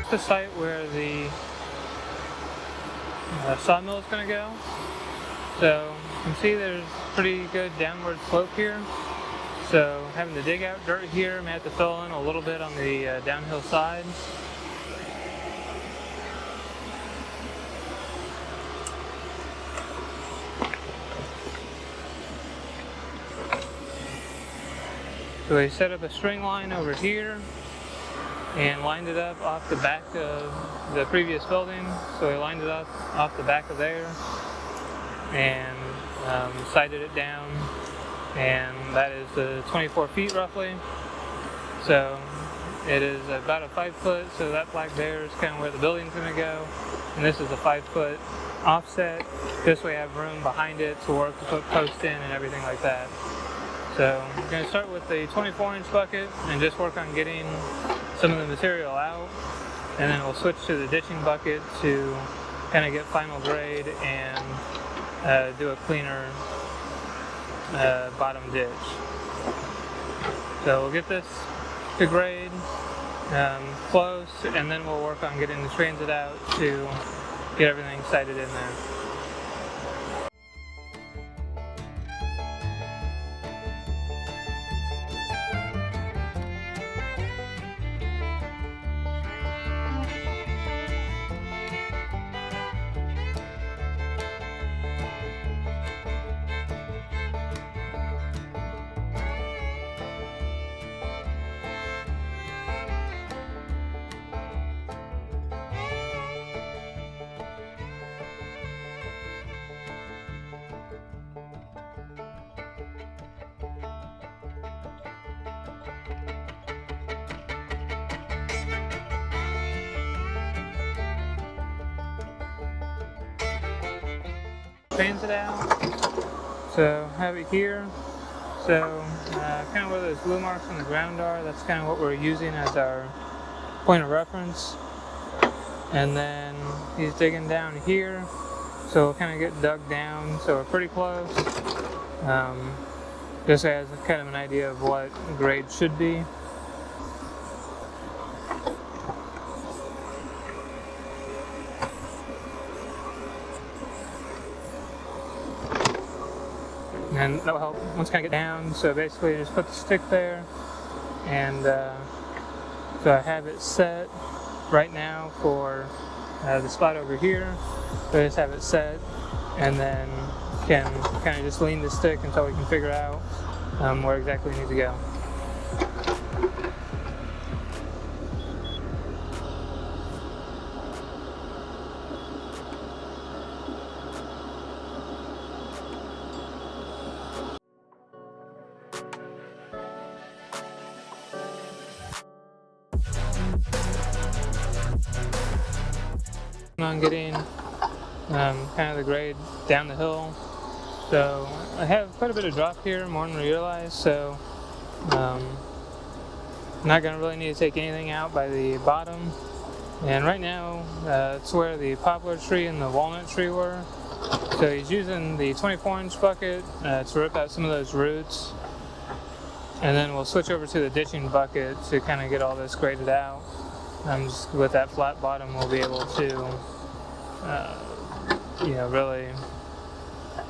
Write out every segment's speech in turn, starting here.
marked the site where the sawmill is going to go. So you can see there's pretty good downward slope here. So having to dig out dirt here, may have to fill in a little bit on the downhill side. So we set up a string line over here and lined it up off the back of the previous building. So we lined it up off the back of there and sighted it down, and that is the 24 feet roughly. So it is about a 5 foot, so that black there is kind of where the building's going to go, and this is a 5 foot offset. This way I have room behind it to work to put posts in and everything like that. So we're going to start with the 24-inch bucket and just work on getting some of the material out, and then we'll switch to the ditching bucket to kind of get final grade and do a cleaner bottom ditch. So we'll get this to grade close, and then we'll work on getting the transit out to get everything sighted in there. Transit out. So have it here. So kind of where those blue marks on the ground are, that's kind of what we're using as our point of reference. And then he's digging down here, so we'll kind of get dug down, so we're pretty close. Just as kind of an idea of what grade should be. And that will help once kind of get down. So basically just put the stick there, and so I have it set right now for the spot over here. So I just have it set, and then can kind of just lean the stick until we can figure out where exactly we need to go. On getting kind of the grade down the hill. So I have quite a bit of drop here, more than we realize, so I'm not going to really need to take anything out by the bottom. And right now it's where the poplar tree and the walnut tree were. So he's using the 24-inch bucket to rip out some of those roots, and then we'll switch over to the ditching bucket to kind of get all this graded out. Just with that flat bottom, we'll be able to, really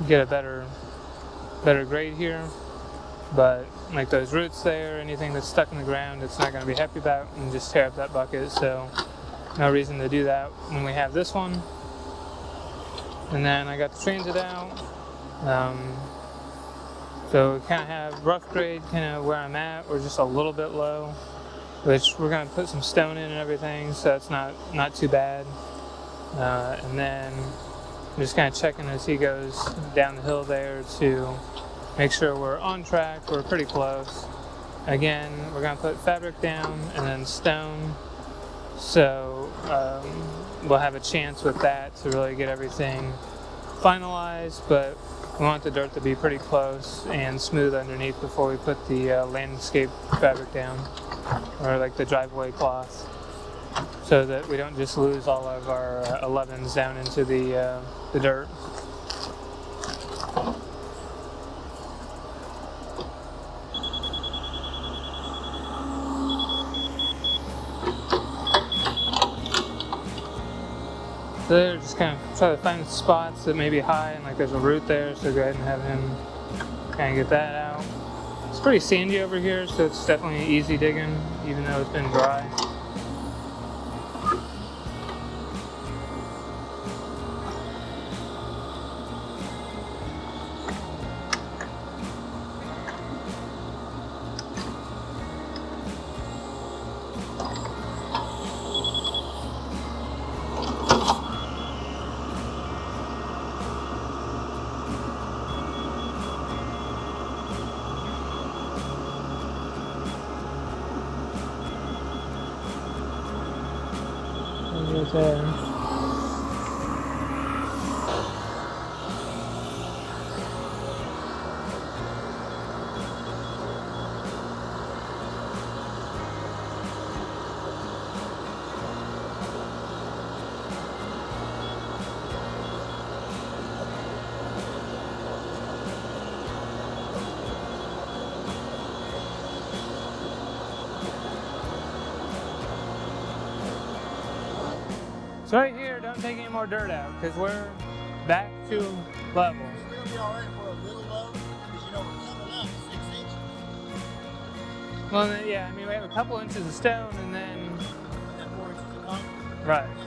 get a better grade here. But like those roots there, anything that's stuck in the ground, it's not going to be happy about, and just tear up that bucket. So no reason to do that when we have this one. And then I got the transit out. So we kind of have rough grade, kind of where I'm at. We're just a little bit low, which we're going to put some stone in and everything, so it's not too bad. And then I'm just kind of checking as he goes down the hill there to make sure we're on track. We're pretty close. Again, we're going to put fabric down and then stone, so we'll have a chance with that to really get everything finalized, but we want the dirt to be pretty close and smooth underneath before we put the landscape fabric down, or like the driveway cloth, so that we don't just lose all of our 11s down into the dirt. So they're just kind of try to find spots that may be high and like there's a root there, so go ahead and have him kind of get that out. It's pretty sandy over here, so it's definitely easy digging, even though it's been dry. Right there. So right here, don't take any more dirt out because we're back to level. We're going to be alright for a little low because you know we're coming up 6 inches. Well, yeah, I mean we have a couple inches of stone and then 4 inches of concrete. right.